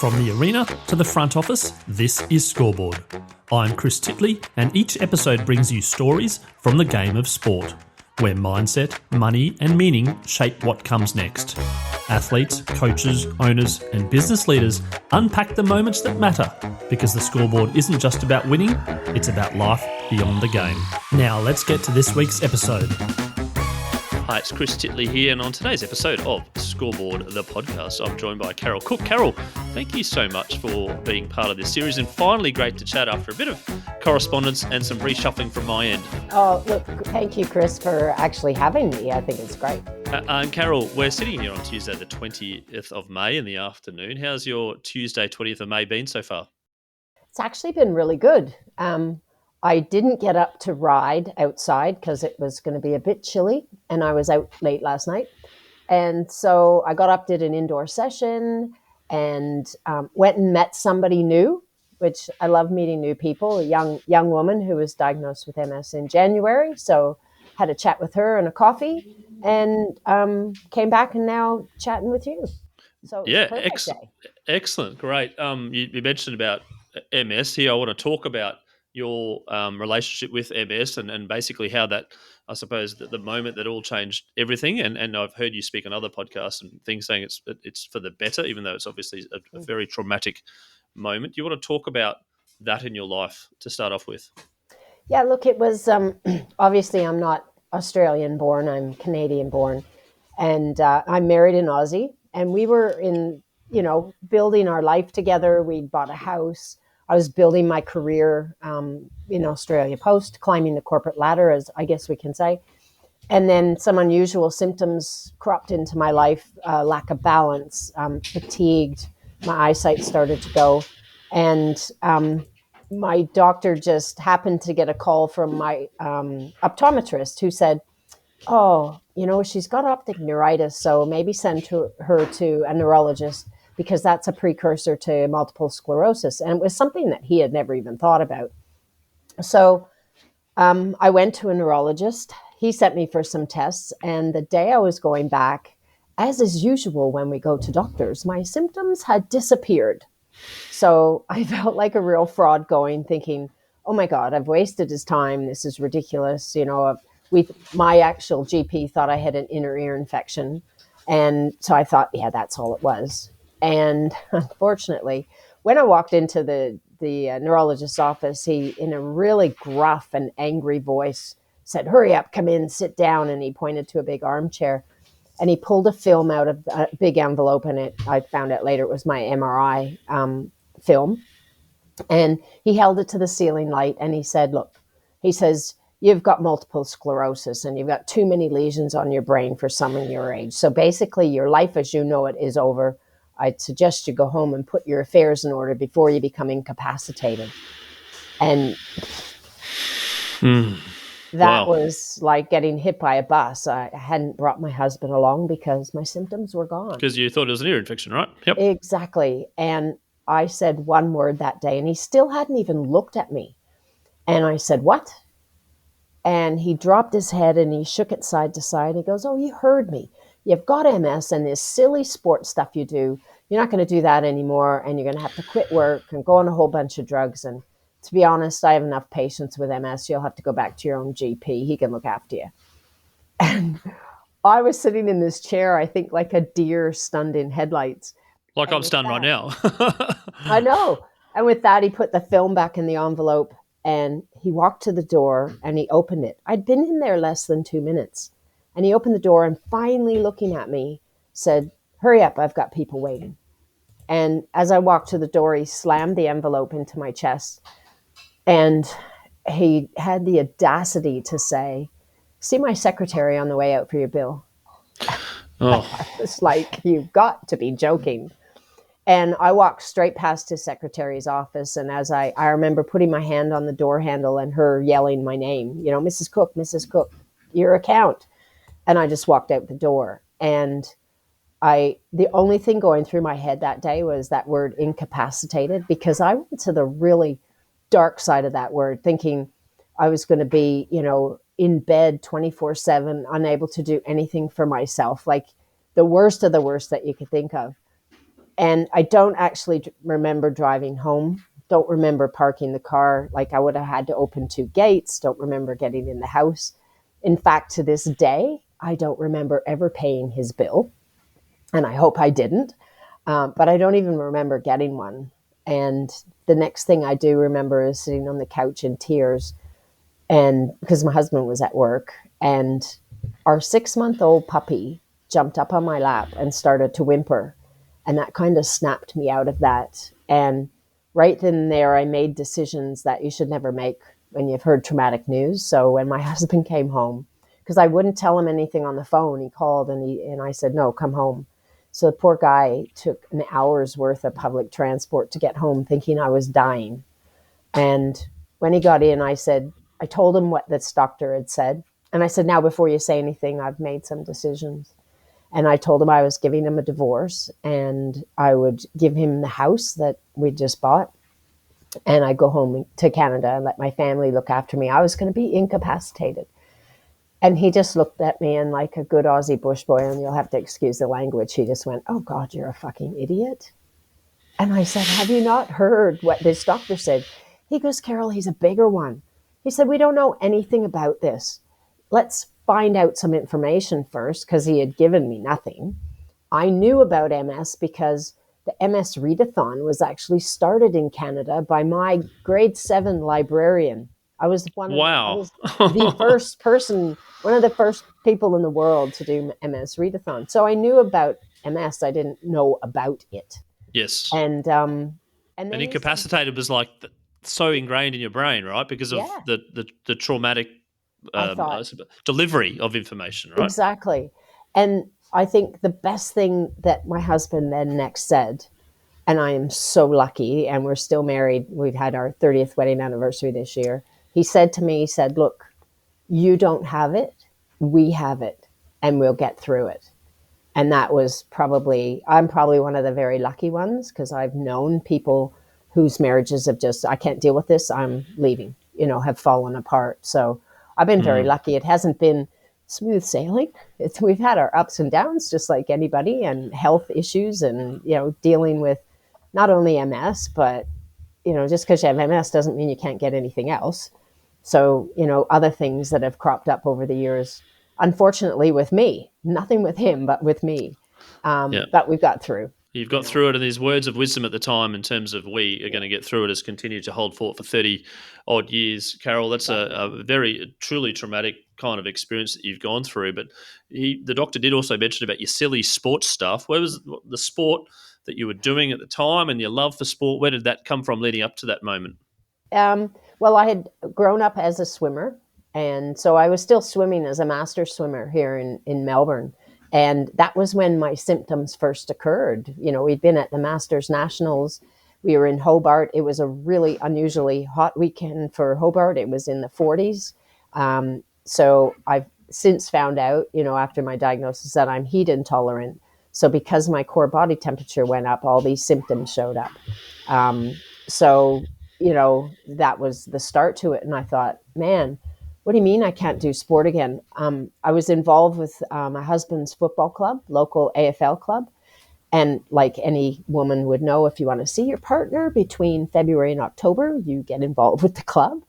From the arena to the front office, this is Scoreboard. I'm Chris Titley, and each episode brings you stories from the game of sport, where mindset, money, and meaning shape what comes next. Athletes, coaches, owners, and business leaders unpack the moments that matter, because the Scoreboard isn't just about winning, it's about life beyond the game. Now let's get to this week's episode. Hi, it's Chris Titley here, and on today's episode of Scoreboard, the podcast, I'm joined by Carol Cooke. Carol, thank you so much for being part of this series, and finally great to chat after a bit of correspondence and some reshuffling from my end. Oh, look, thank you, Chris, for actually having me. I think it's great. And Carol, we're sitting here on Tuesday, the 20th of May in the afternoon. How's your Tuesday, 20th of May been so far? It's actually been really good. I didn't get up to ride outside because it was going to be a bit chilly, and I was out late last night. And so I got up, did an indoor session, and went and met somebody new, which I love meeting new people, a young woman who was diagnosed with MS in January. So had a chat with her and a coffee, and came back and now chatting with you. So yeah, excellent, great. You mentioned about MS here. I want to talk about your relationship with MS and basically how that, I suppose, the moment that all changed everything. And I've heard you speak on other podcasts and things saying it's for the better, even though it's obviously a very traumatic moment. Do you want to talk about that in your life to start off with? Yeah, look, it was obviously I'm not Australian born, I'm Canadian born, and I'm married in Aussie, and we were building our life together. We'd bought a house. I was building my career in Australia Post, climbing the corporate ladder, as I guess we can say. And then some unusual symptoms cropped into my life, lack of balance, fatigued, my eyesight started to go. And my doctor just happened to get a call from my optometrist who said, she's got optic neuritis, so maybe send her to a neurologist, because that's a precursor to multiple sclerosis. And it was something that he had never even thought about. So I went to a neurologist. He sent me for some tests. And the day I was going back, as is usual when we go to doctors, my symptoms had disappeared. So I felt like a real fraud going, thinking, oh my God, I've wasted his time. This is ridiculous. My actual GP thought I had an inner ear infection. And so I thought, yeah, that's all it was. And unfortunately, when I walked into the neurologist's office, he, in a really gruff and angry voice, said, hurry up, come in, sit down. And he pointed to a big armchair. And he pulled a film out of a big envelope, and I found out later it was my MRI film. And he held it to the ceiling light, and he said, look, he says, you've got multiple sclerosis, and you've got too many lesions on your brain for someone your age. So basically, your life as you know it is over. I'd suggest you go home and put your affairs in order before you become incapacitated. And that was like getting hit by a bus. I hadn't brought my husband along because my symptoms were gone. Because you thought it was an ear infection, right? Yep. Exactly. And I said one word that day, and he still hadn't even looked at me. And I said, what? And he dropped his head and he shook it side to side. He goes, oh, you heard me. You've got MS, and this silly sport stuff you do, you're not going to do that anymore, and you're going to have to quit work and go on a whole bunch of drugs. And to be honest, I have enough patience with MS. You'll have to go back to your own GP. He can look after you. And I was sitting in this chair, I think like a deer stunned in headlights. Like I'm stunned right now. I know. And with that, he put the film back in the envelope, and he walked to the door and he opened it. I'd been in there less than 2 minutes. And he opened the door and finally looking at me said, hurry up, I've got people waiting. And as I walked to the door, he slammed the envelope into my chest. And he had the audacity to say, see my secretary on the way out for your bill. Oh. I was like, you've got to be joking. And I walked straight past his secretary's office. And as I remember putting my hand on the door handle and her yelling my name, Mrs. Cooke, your account. And I just walked out the door. And the only thing going through my head that day was that word incapacitated, because I went to the really dark side of that word, thinking I was going to be, in bed 24/7, unable to do anything for myself, like the worst of the worst that you could think of. And I don't actually remember driving home. Don't remember parking the car. Like, I would have had to open 2 gates. Don't remember getting in the house. In fact, to this day, I don't remember ever paying his bill. And I hope I didn't. But I don't even remember getting one. And the next thing I do remember is sitting on the couch in tears, and because my husband was at work, and our 6-month-old puppy jumped up on my lap and started to whimper. And that kind of snapped me out of that. And right then and there, I made decisions that you should never make when you've heard traumatic news. So when my husband came home, because I wouldn't tell him anything on the phone, he called and I said, no, come home. So the poor guy took an hour's worth of public transport to get home, thinking I was dying. And when he got in, I told him what this doctor had said. And I said, now, before you say anything, I've made some decisions. And I told him I was giving him a divorce, and I would give him the house that we just bought. And I'd go home to Canada and let my family look after me. I was going to be incapacitated. And he just looked at me, and like a good Aussie bush boy, and you'll have to excuse the language, he just went, oh God, you're a fucking idiot. And I said, have you not heard what this doctor said? He goes, Carol, he's a bigger one. He said, we don't know anything about this. Let's find out some information first, because he had given me nothing. I knew about MS because the MS readathon was actually started in Canada by my grade 7 librarian. I was Wow. the first person, one of the first people in the world to do MS readathon. So I knew about MS. I didn't know about it. Yes. And then incapacitated was like so ingrained in your brain, right? Because of yeah, the traumatic delivery of information, right? Exactly. And I think the best thing that my husband then next said, and I am so lucky, and we're still married. We've had our 30th wedding anniversary this year. He said to me, he said, look, you don't have it, we have it, and we'll get through it. And that was I'm probably one of the very lucky ones, because I've known people whose marriages have just, I can't deal with this, I'm leaving, have fallen apart. So I've been very lucky. It hasn't been smooth sailing. We've had our ups and downs, just like anybody, and health issues, and, dealing with not only MS, but, just because you have MS doesn't mean you can't get anything else. So, other things that have cropped up over the years, unfortunately with me, nothing with him, but with me, that we've got through. You've got through it, and these words of wisdom at the time in terms of we are going to get through it has continued to hold fort for 30 odd years. Carol, that's a very truly traumatic kind of experience that you've gone through. But the doctor did also mention about your silly sports stuff. Where was the sport that you were doing at the time, and your love for sport? Where did that come from leading up to that moment? Well, I had grown up as a swimmer, and so I was still swimming as a master swimmer here in Melbourne. And that was when my symptoms first occurred. We'd been at the Masters Nationals. We were in Hobart. It was a really unusually hot weekend for Hobart. It was in the 40s. So I've since found out, after my diagnosis, that I'm heat intolerant. So because my core body temperature went up, all these symptoms showed up. So that was the start to it. And I thought, man, what do you mean I can't do sport again? I was involved with my husband's football club, local AFL club. And like any woman would know, if you want to see your partner between February and October, you get involved with the club.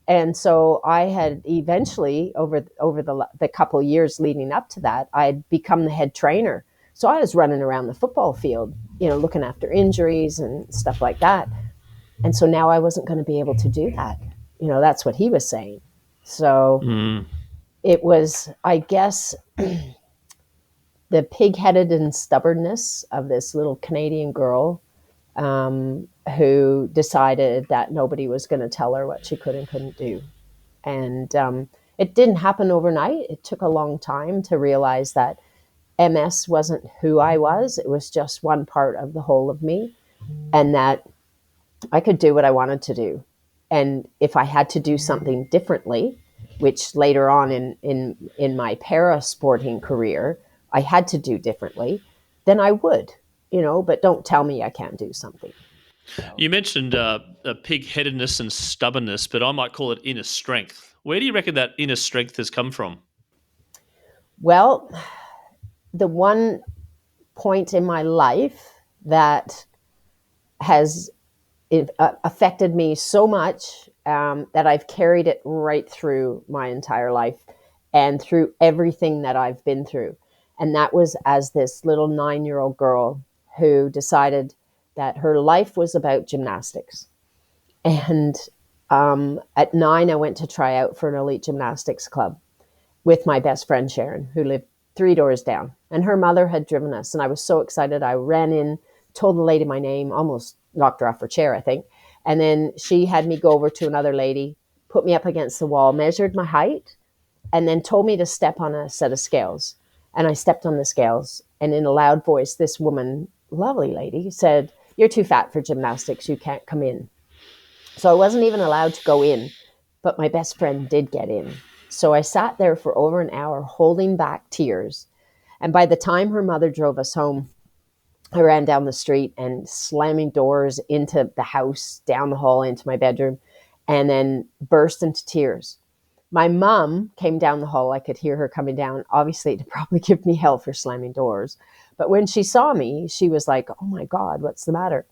And so I had eventually, over the couple of years leading up to that, I'd become the head trainer. So I was running around the football field, looking after injuries and stuff like that. And so now I wasn't going to be able to do that. That's what he was saying. So it was, I guess, the pig-headed and stubbornness of this little Canadian girl who decided that nobody was going to tell her what she could and couldn't do. And it didn't happen overnight. It took a long time to realize that MS wasn't who I was. It was just one part of the whole of me, and that I could do what I wanted to do. And if I had to do something differently, which later on in my para-sporting career, I had to do differently, then I would, but don't tell me I can't do something. You mentioned pig-headedness and stubbornness, but I might call it inner strength. Where do you reckon that inner strength has come from? Well, the one point in my life that has affected me so much that I've carried it right through my entire life and through everything that I've been through. And that was as this little 9-year-old girl who decided that her life was about gymnastics. And at 9, I went to try out for an elite gymnastics club with my best friend, Sharon, who lived 3 doors down. And her mother had driven us. And I was so excited. I ran in, told the lady my name, almost knocked her off her chair, I think. And then she had me go over to another lady, put me up against the wall, measured my height, and then told me to step on a set of scales. And I stepped on the scales. And in a loud voice, this woman, lovely lady, said, "You're too fat for gymnastics. You can't come in." So I wasn't even allowed to go in, but my best friend did get in. So I sat there for over an hour holding back tears. And by the time her mother drove us home, I ran down the street and slamming doors into the house, down the hall into my bedroom, and then burst into tears. My mom came down the hall. I could hear her coming down, obviously to probably give me hell for slamming doors. But when she saw me, she was like, "Oh my God, what's the matter?"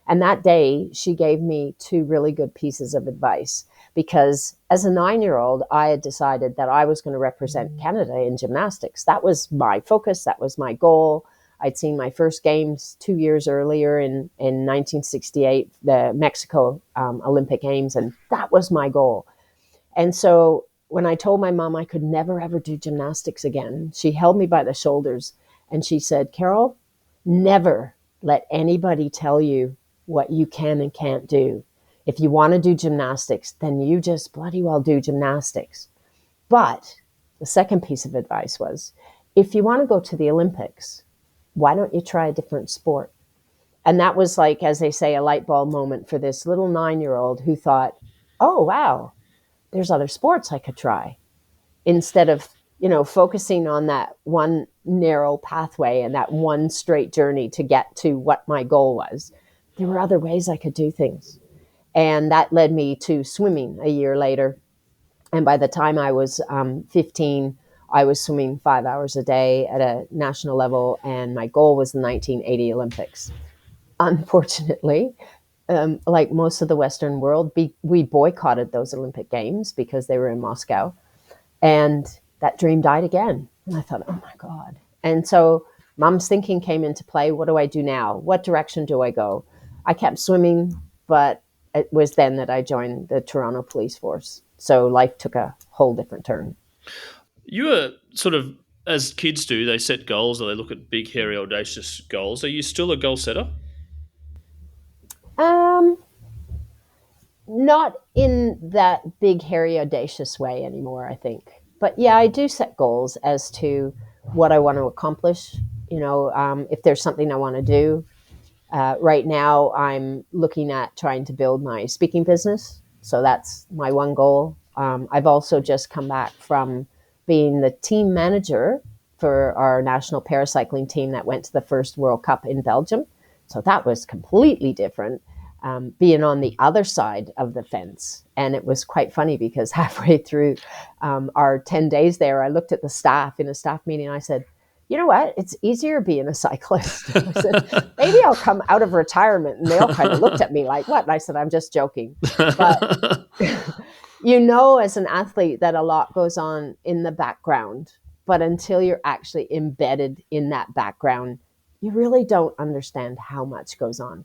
And that day, she gave me 2 really good pieces of advice, because as a 9-year-old, I had decided that I was going to represent Canada in gymnastics. That was my focus. That was my goal. I'd seen my first games 2 years earlier in 1968, the Mexico Olympic Games, and that was my goal. And so when I told my mom I could never, ever do gymnastics again, she held me by the shoulders and she said, "Carol, never let anybody tell you what you can and can't do. If you want to do gymnastics, then you just bloody well do gymnastics. But the second piece of advice was, if you want to go to the Olympics, why don't you try a different sport?" And that was like, as they say, a light bulb moment for this little 9-year-old who thought, "Oh, wow, there's other sports I could try." Instead of, focusing on that one narrow pathway and that one straight journey to get to what my goal was, there were other ways I could do things. And that led me to swimming a year later. And by the time I was 15, I was swimming 5 hours a day at a national level. And my goal was the 1980 Olympics. Unfortunately, like most of the Western world, we boycotted those Olympic Games because they were in Moscow. And that dream died again. And I thought, oh my God. And so mom's thinking came into play. What do I do now? What direction do I go? I kept swimming, but it was then that I joined the Toronto Police Force. So life took a whole different turn. You were sort of, as kids do, they set goals or they look at big, hairy, audacious goals. Are you still a goal setter? Not in that big, hairy, audacious way anymore, I think. But yeah, I do set goals as to what I want to accomplish. If there's something I want to do. Right now, I'm looking at trying to build my speaking business. So that's my one goal. I've also just come back from being the team manager for our national paracycling team that went to the first World Cup in Belgium. So that was completely different, being on the other side of the fence. And it was quite funny because halfway through our 10 days there, I looked at the staff in a staff meeting and I said, "You know what? It's easier being a cyclist." I said, "Maybe I'll come out of retirement." And they all kind of looked at me like, "What?" And I said, "I'm just joking." But as an athlete that a lot goes on in the background, but until you're actually embedded in that background, you really don't understand how much goes on.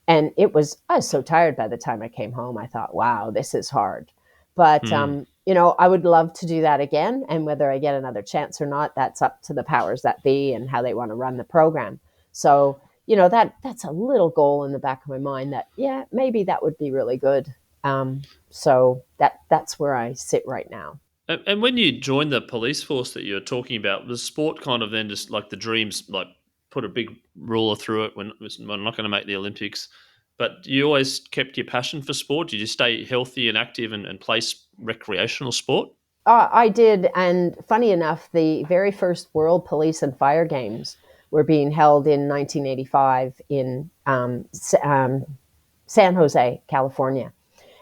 And I was so tired by the time I came home. I thought, wow, this is hard. But, I would love to do that again. And whether I get another chance or not, that's up to the powers that be and how they want to run the program. So, that's a little goal in the back of my mind that, yeah, maybe that would be really good. So that's where I sit right now. And when you joined the police force that you're talking about, was sport kind of then just like the dreams, like put a big ruler through it when we're not going to make the Olympics? But you always kept your passion for sport? Did you stay healthy and active and play recreational sport? I did. And funny enough, the very first World Police and Fire Games were being held in 1985 in San Jose, California.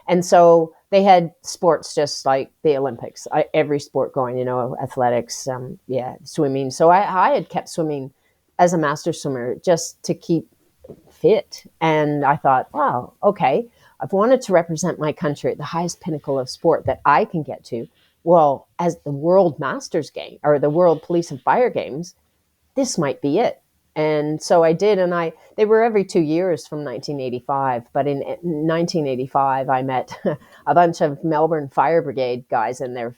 And so they had sports just like the Olympics, every sport going, athletics, swimming. So I had kept swimming as a master swimmer just to keep fit. And I thought, wow, okay, I've wanted to represent my country at the highest pinnacle of sport that I can get to. Well, as the World Masters game or the World Police and Fire Games, this might be it. And so I did, and they were every 2 years from 1985. But in 1985, I met a bunch of Melbourne Fire Brigade guys and their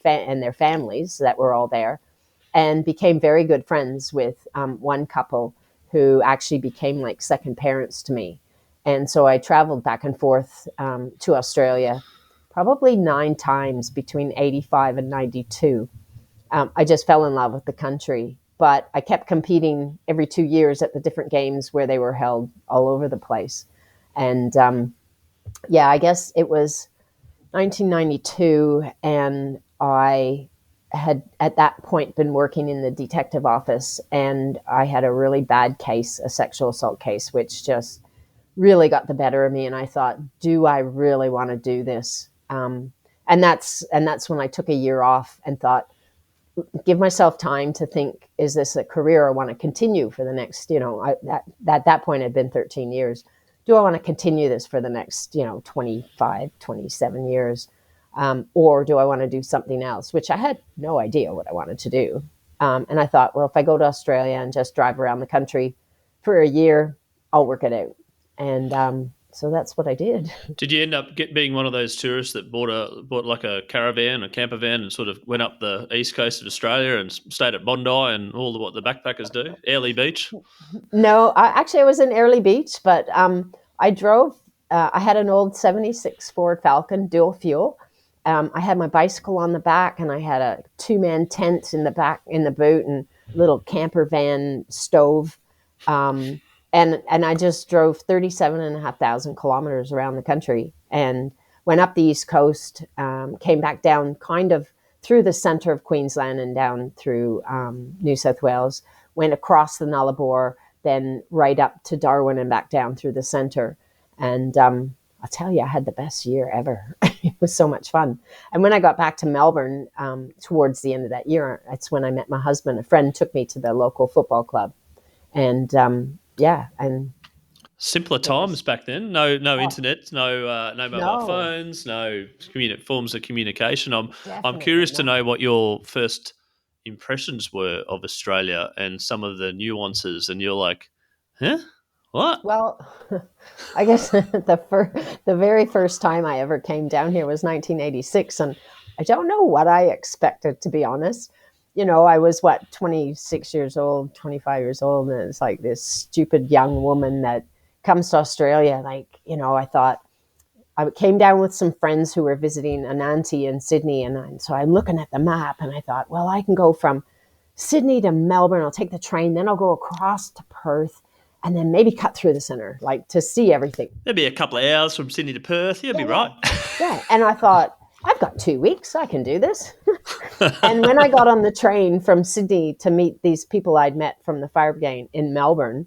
families that were all there, and became very good friends with one couple who actually became like second parents to me. And so I traveled back and forth to Australia probably 9 times between 85 and 92. I just fell in love with the country. But I kept competing every 2 years at the different games where they were held all over the place. And I guess it was 1992, and I had at that point been working in the detective office, and I had a really bad case, a sexual assault case, which just really got the better of me. And I thought, do I really want to do this? And that's when I took a year off and thought, give myself time to think, is this a career I want to continue for the next, at that point it'd been 13 years. Do I want to continue this for the next, 25, 27 years? Or do I want to do something else? Which I had no idea what I wanted to do. And I thought, well, if I go to Australia and just drive around the country for a year, I'll work it out. And so that's what I did. Did you end up being one of those tourists that bought like a caravan, a camper van, and sort of went up the east coast of Australia and stayed at Bondi and all what the backpackers do? Airlie Beach? No, I was in Airlie Beach, but I drove. I had an old '76 Ford Falcon, dual fuel. I had my bicycle on the back, and I had a 2-man tent in the back, in the boot, and little camper van stove. And I just drove 37,500 kilometers around the country and went up the East Coast, came back down kind of through the center of Queensland and down through New South Wales, went across the Nullarbor, then right up to Darwin and back down through the center. And I'll tell you, I had the best year ever. It was so much fun. And when I got back to Melbourne towards the end of that year, that's when I met my husband. A friend took me to the local football club. And and simpler times back then. No internet, no mobile phones, no forms of communication. I'm curious to know what your first impressions were of Australia and some of the nuances. And you're like, huh? What? Well, I guess the very first time I ever came down here was 1986, and I don't know what I expected, to be honest. I was 26 years old, 25 years old, and it's like this stupid young woman that comes to Australia. I thought I came down with some friends who were visiting an auntie in Sydney, and so I'm looking at the map, and I thought, well, I can go from Sydney to Melbourne. I'll take the train, then I'll go across to Perth, and then maybe cut through the center, to see everything. There'd be a couple of hours from Sydney to Perth. You'd be right. Yeah, and I thought, I've got 2 weeks. I can do this. And when I got on the train from Sydney to meet these people I'd met from the fire brigade in Melbourne,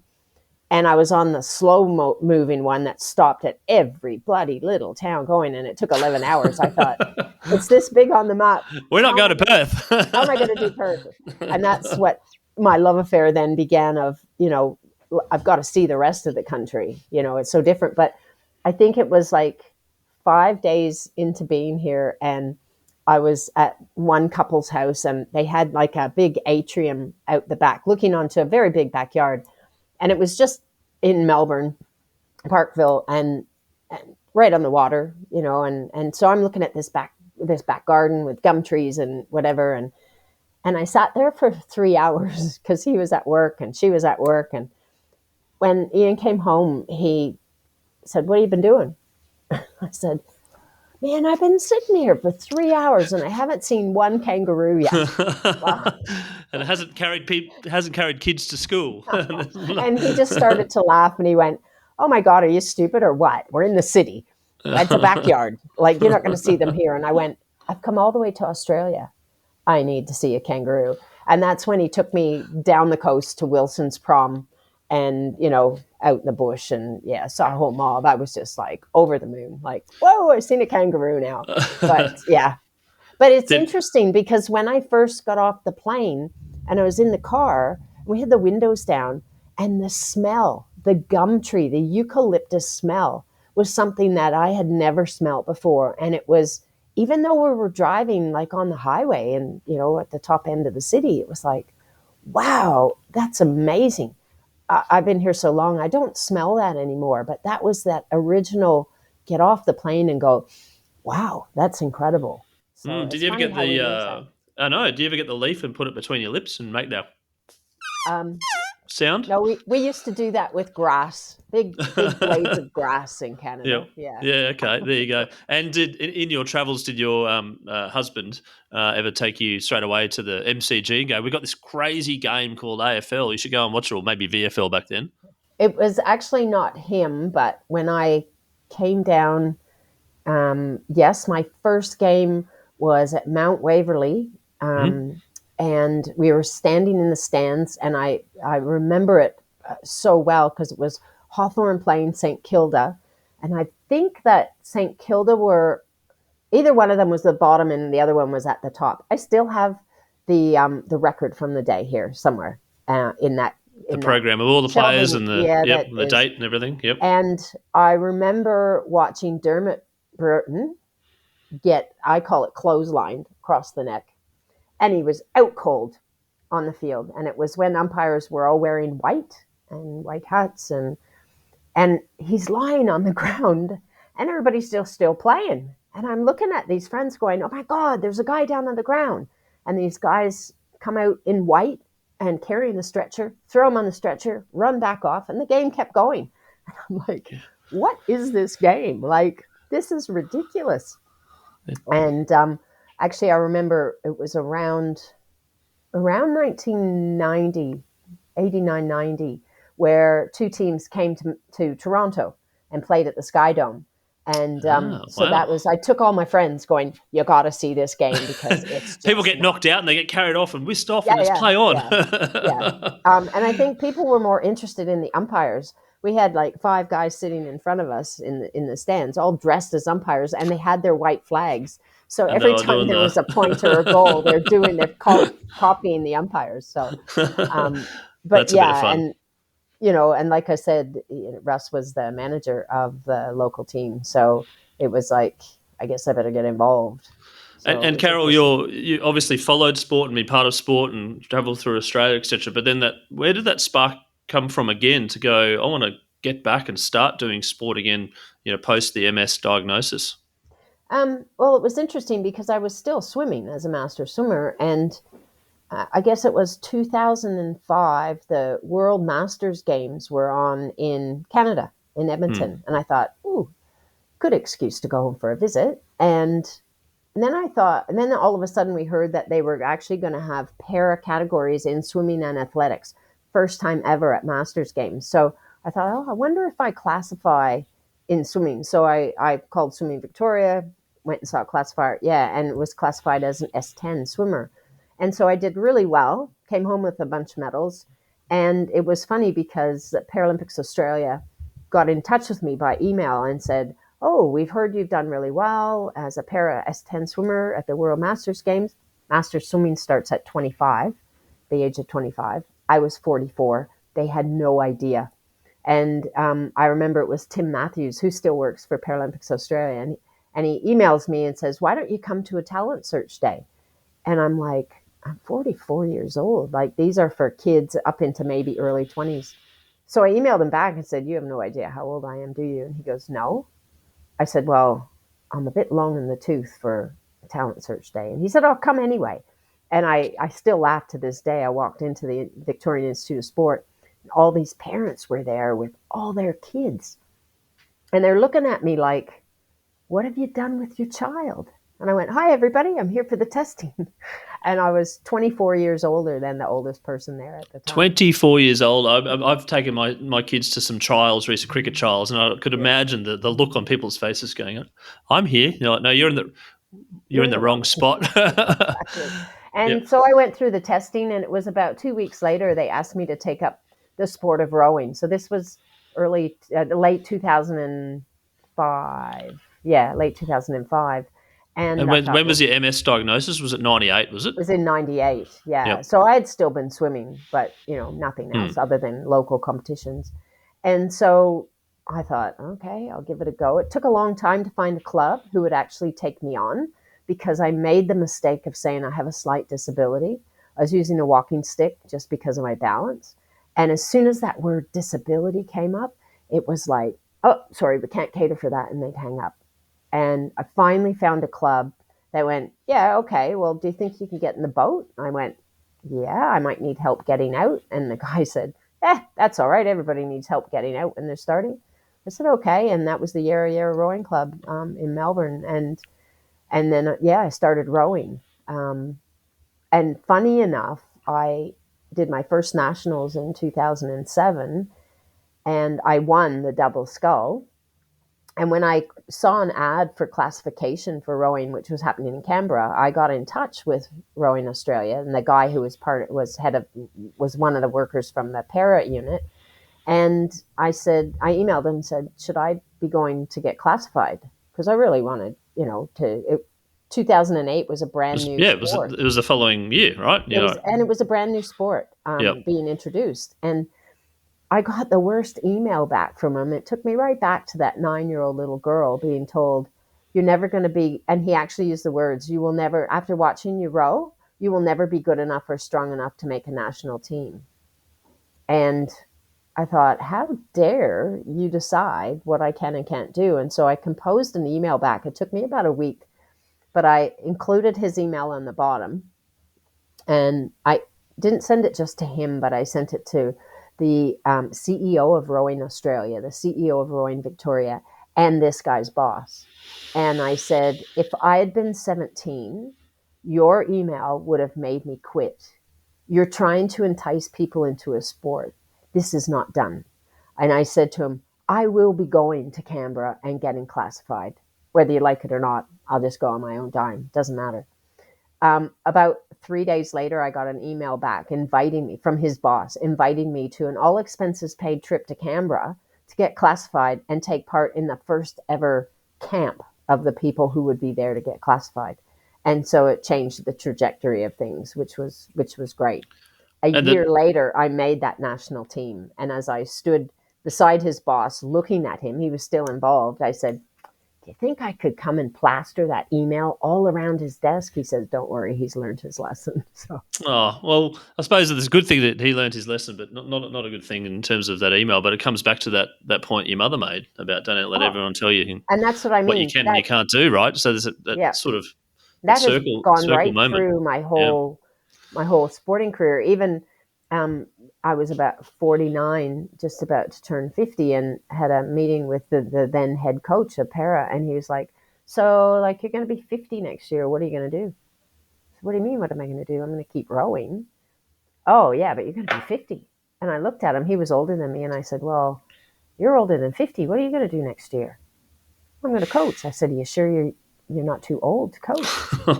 and I was on the slow moving one that stopped at every bloody little town going, and it took 11 hours. I thought, it's this big on the map. We're not going to Perth. How am I going to do Perth? And that's what my love affair then began of, I've got to see the rest of the country. It's so different. But I think it was like 5 days into being here, and I was at one couple's house, and they had like a big atrium out the back looking onto a very big backyard. And it was just in Melbourne, Parkville, and right on the water, and so I'm looking at this back garden with gum trees and whatever. And I sat there for 3 hours because he was at work and she was at work. And when Ian came home, he said, "What have you been doing?" I said, "Man, I've been sitting here for 3 hours and I haven't seen one kangaroo yet." Wow. And it hasn't carried kids to school. And he just started to laugh, and he went, "Oh my God, are you stupid or what? We're in the city. It's a backyard. You're not going to see them here." And I went, "I've come all the way to Australia. I need to see a kangaroo." And that's when he took me down the coast to Wilson's Prom, and, out in the bush, and saw a whole mob. I was just over the moon, whoa, I've seen a kangaroo now. But it's interesting because when I first got off the plane and I was in the car, we had the windows down, and the smell the gum tree, the eucalyptus smell was something that I had never smelled before. And it was, even though we were driving like on the highway and, at the top end of the city, it was like, wow, that's amazing. I've been here so long, I don't smell that anymore. But that was that original get off the plane and go, wow, that's incredible. So Did it's you ever funny get how we the? lose that. I know. Do you ever get the leaf and put it between your lips and make that Um, sound? no, we used to do that with grass, big blades of grass in Yeah. Canada. Yeah. Yeah. Okay. There you go. And did in your travels, did your husband ever take you straight away to the MCG and go, "We got this crazy game called AFL. You should go and watch it, or maybe VFL back then." It was actually not him, but when I came down, yes, my first game was at Mount Waverly, Hmm. and we were standing in the stands, and I remember it so well because it was Hawthorn playing St. Kilda, and I think that St. Kilda were, either one of them was the bottom and the other one was at the top. I still have the record from the day here somewhere in that The in that program of all the players shelving. and Yeah, that the is. date and everything. Yep. And I remember watching Dermot Burton get, I call it clotheslined across the neck, and he was out cold on the field. And it was when umpires were all wearing white and white hats, and he's lying on the ground, and everybody's still playing. And I'm looking at these friends going, "Oh my God, there's a guy down on the ground." And these guys come out in white and carrying the stretcher, throw him on the stretcher, run back off, and the game kept going. And I'm like, what is this game? Like, this is ridiculous. And actually, I remember it was around 1990, 89, 90, where two teams came to Toronto and played at the Sky Dome. And so that Wow. was, I took all my friends going, you got to see this game because it's People just get not. knocked out and they get carried off and whisked off, Yeah, and it's yeah, play on. yeah, yeah. And I think people were more interested in the umpires. We had like five guys sitting in front of us in the stands, all dressed as umpires, and they had their white flags. So And they every were time doing there was a point or a goal, copying the umpires. So, but That's a bit of yeah, fun. and like I said, Russ was the manager of the local team, so it was like, I guess I better get involved. So it And was Carol, interesting. you obviously followed sport and been part of sport and travelled through Australia, etc. But then where did that spark come from again to go, I want to get back and start doing sport again, post the MS diagnosis? Well, it was interesting because I was still swimming as a master swimmer, and I guess it was 2005. The World Masters Games were on in Canada, in Hmm. Edmonton, and I thought, ooh, good excuse to go home for a visit. And then I thought, and then all of a sudden we heard that they were actually going to have para categories in swimming and athletics, first time ever at Masters Games. So I thought, oh, I wonder if I classify in swimming. So I called Swimming Victoria, went and saw a classifier, yeah, and was classified as an S10 swimmer. And so I did really well, came home with a bunch of medals. And it was funny because Paralympics Australia got in touch with me by email and said, oh, we've heard you've done really well as a para S10 swimmer at the World Masters Games. Masters swimming starts at 25, the age of 25. I was 44. They had no idea. And I remember it was Tim Matthews, who still works for Paralympics Australia. And he emails me and says, why don't you come to a talent search day? And I'm like, I'm 44 years old. Like, these are for kids up into maybe early 20s. So I emailed him back and said, you have no idea how old I am, do you? And he goes, no. I said, well, I'm a bit long in the tooth for a talent search day. And he said, oh, come anyway. And I still laugh to this day. I walked into the Victorian Institute of Sport, and all these parents were there with all their kids. And they're looking at me like, what have you done with your child? And I went, hi, everybody. I'm here for the testing. And I was 24 years older than the oldest person there at the time. 24 years old. I've taken my kids to some trials, recent cricket trials, and I could Yeah. imagine the look on people's faces going, I'm here. You're like, no, you're You're in in the the wrong wrong. spot. Exactly. Yep. And so I went through the testing, and it was about 2 weeks later, they asked me to take up the sport of rowing. So this was late 2005. Yeah, late 2005. And And I when thought, was well, your MS diagnosis? Was it 98, was it? it was in 98. Yeah. Yep. So I had still been swimming, but, nothing Hmm. else other than local competitions. And so I thought, okay, I'll give it a go. It took a long time to find a club who would actually take me on because I made the mistake of saying I have a slight disability. I was using a walking stick just because of my balance. And as soon as that word disability came up, it was like, oh, sorry, we can't cater for that. And they'd hang up. And I finally found a club that went, yeah, okay, well, do you think you can get in the boat? I went, yeah, I might need help getting out. And the guy said, that's all right. Everybody needs help getting out when they're starting. I said, okay. And that was the Yarra Rowing Club in Melbourne. And then, I started rowing. And funny enough, I did my first nationals in 2007 and I won the double scull. And when I saw an ad for classification for rowing, which was happening in Canberra, I got in touch with Rowing Australia, and the guy who was was one of the workers from the para unit. And I emailed him and said, should I be going to get classified? Because I really wanted, 2008 was a brand new sport. It was the following year, right? It was a brand new sport being introduced. And I got the worst email back from him. It took me right back to that 9-year-old little girl being told, you're never going to be, and he actually used the words, you will never, after watching you row, you will never be good enough or strong enough to make a national team. And I thought, how dare you decide what I can and can't do? And so I composed an email back. It took me about a week, but I included his email on the bottom. And I didn't send it just to him, but I sent it to the CEO of Rowing Australia, the CEO of Rowing Victoria, and this guy's boss. And I said, if I had been 17, your email would have made me quit. You're trying to entice people into a sport. This is not done. And I said to him, I will be going to Canberra and getting classified. Whether you like it or not, I'll just go on my own dime. Doesn't matter. About 3 days later, I got an email back from his boss, inviting me to an all expenses paid trip to Canberra to get classified and take part in the first ever camp of the people who would be there to get classified. And so it changed the trajectory of things, which was great. A year later, I made that national team. And as I stood beside his boss looking at him, he was still involved. I said, do you think I could come and plaster that email all around his desk? He says, don't worry, he's learned his lesson. So. Oh, well, I suppose it's a good thing that he learned his lesson, but not a good thing in terms of that email. But it comes back to that point your mother made about don't let everyone tell you and that's what I mean. What you can and you can't do, right? So there's sort of that has gone right moment. Through my whole sporting career. Even I was about 49, just about to turn 50, and had a meeting with the then head coach of para, and he was like, so like, you're going to be 50 next year. What are you going to do? What do you mean? What am I going to do? I'm going to keep rowing. Oh yeah, but you're going to be 50. And I looked at him. He was older than me. And I said, well, you're older than 50. What are you going to do next year? I'm going to coach. I said, are you sure you're not too old to coach?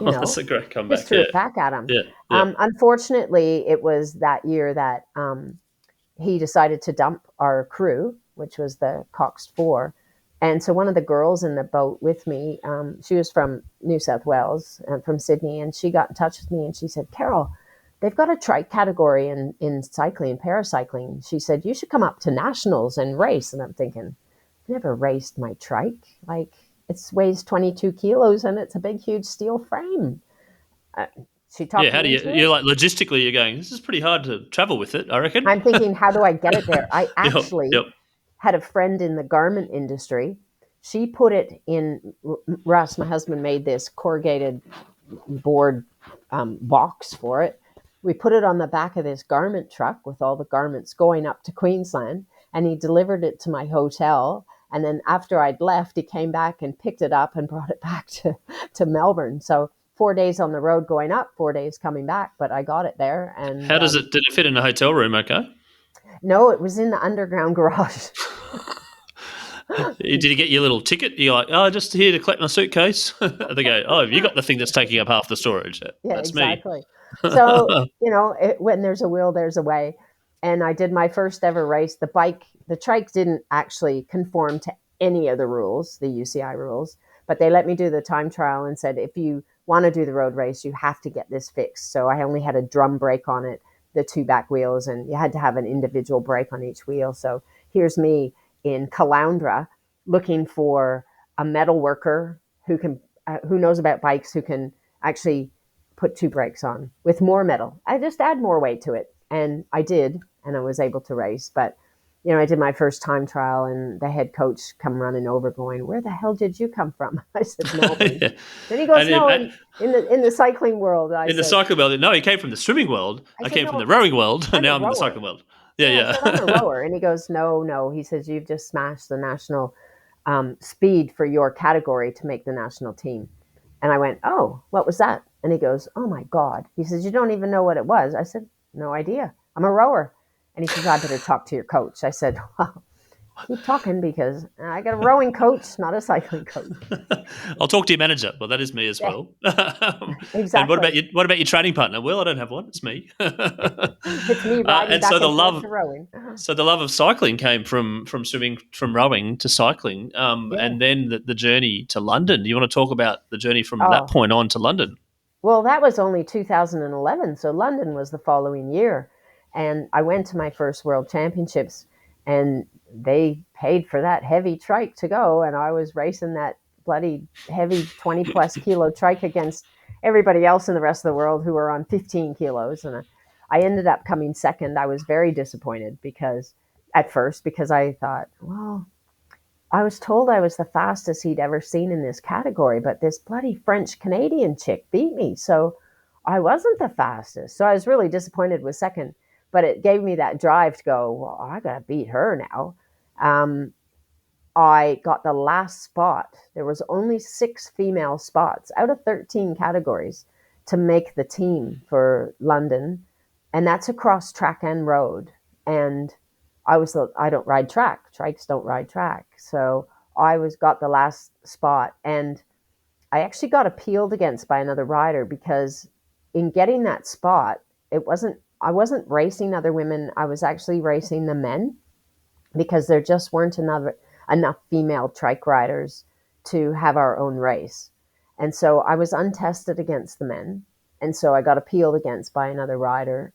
That's a great comeback. Just threw it back at him. Yeah. Unfortunately, it was that year that he decided to dump our crew, which was the Coxed Four. And so one of the girls in the boat with me, she was from New South Wales, from Sydney, and she got in touch with me and she said, Carol, they've got a trike category in cycling, paracycling. She said, you should come up to nationals and race. And I'm thinking, I've never raced my trike. Like, it weighs 22 kilos and it's a big, huge steel frame. She talked. Yeah, how do you're like logistically? You're going, this is pretty hard to travel with it, I reckon. I'm thinking, how do I get it there? I actually had a friend in the garment industry. She put it in. Russ, my husband, made this corrugated board box for it. We put it on the back of this garment truck with all the garments going up to Queensland, and he delivered it to my hotel. And then after I'd left, he came back and picked it up and brought it back to Melbourne. So 4 days on the road going up, 4 days coming back, but I got it there. And how did it fit in a hotel room? Okay. No, it was in the underground garage. Did you get your little ticket? You're like, oh, just here to collect my suitcase. They go, oh, have you got the thing that's taking up half the storage? Yeah, that's exactly. Me. So, when there's a will, there's a way. And I did my first ever race. The trike didn't actually conform to any of the rules, the UCI rules, but they let me do the time trial and said, if you want to do the road race, you have to get this fixed. So I only had a drum brake on it, the two back wheels, and you had to have an individual brake on each wheel. So here's me in Caloundra looking for a metal worker who knows about bikes, who can actually put two brakes on with more metal. I just add more weight to it. And I did, and I was able to race. But, I did my first time trial, and the head coach come running over going, "Where the hell did you come from?" I said, "Melbourne." Yeah. Then he goes, "No, in the cycling world." In the cycling world. No, he came from the swimming world. I said, came from "No, the rowing world, and I'm a now I'm in the rower." cycling world. I said, "I'm a rower." And he goes, No. He says, "You've just smashed the national speed for your category to make the national team." And I went, "Oh, what was that?" And he goes, "Oh my God." He says, "You don't even know what it was." I said, "No idea. I'm a rower." And he says, "I better talk to your coach." I said, "Well, keep talking, because I got a rowing coach, not a cycling coach." I'll talk to your manager. Well, that is me as Yeah, well. And what exactly. about your training partner? Well, I don't have one. It's me. It's me riding And so back the and forth love to rowing. So the love of cycling came from swimming, from rowing to cycling, Yeah. and then the journey to London. Do you want to talk about the journey from that Oh, point on to London? well, that was only 2011. So London was the following year. And I went to my first world championships, and they paid for that heavy trike to go. And I was racing that bloody heavy 20 plus kilo trike against everybody else in the rest of the world who were on 15 kilos. And I ended up coming second. I was very disappointed at first, because I thought, well, I was told I was the fastest he'd ever seen in this category, but this bloody French Canadian chick beat me. So I wasn't the fastest. So I was really disappointed with second, but it gave me that drive to go, well, I got to beat her now. Um, I got the last spot. There was only 6 female spots out of 13 categories to make the team for London. And that's across track and road. And I don't ride track. Trikes don't ride track. So got the last spot, and I actually got appealed against by another rider, because in getting that spot, I wasn't racing other women. I was actually racing the men, because there just weren't enough female trike riders to have our own race. And so I was untested against the men. And so I got appealed against by another rider,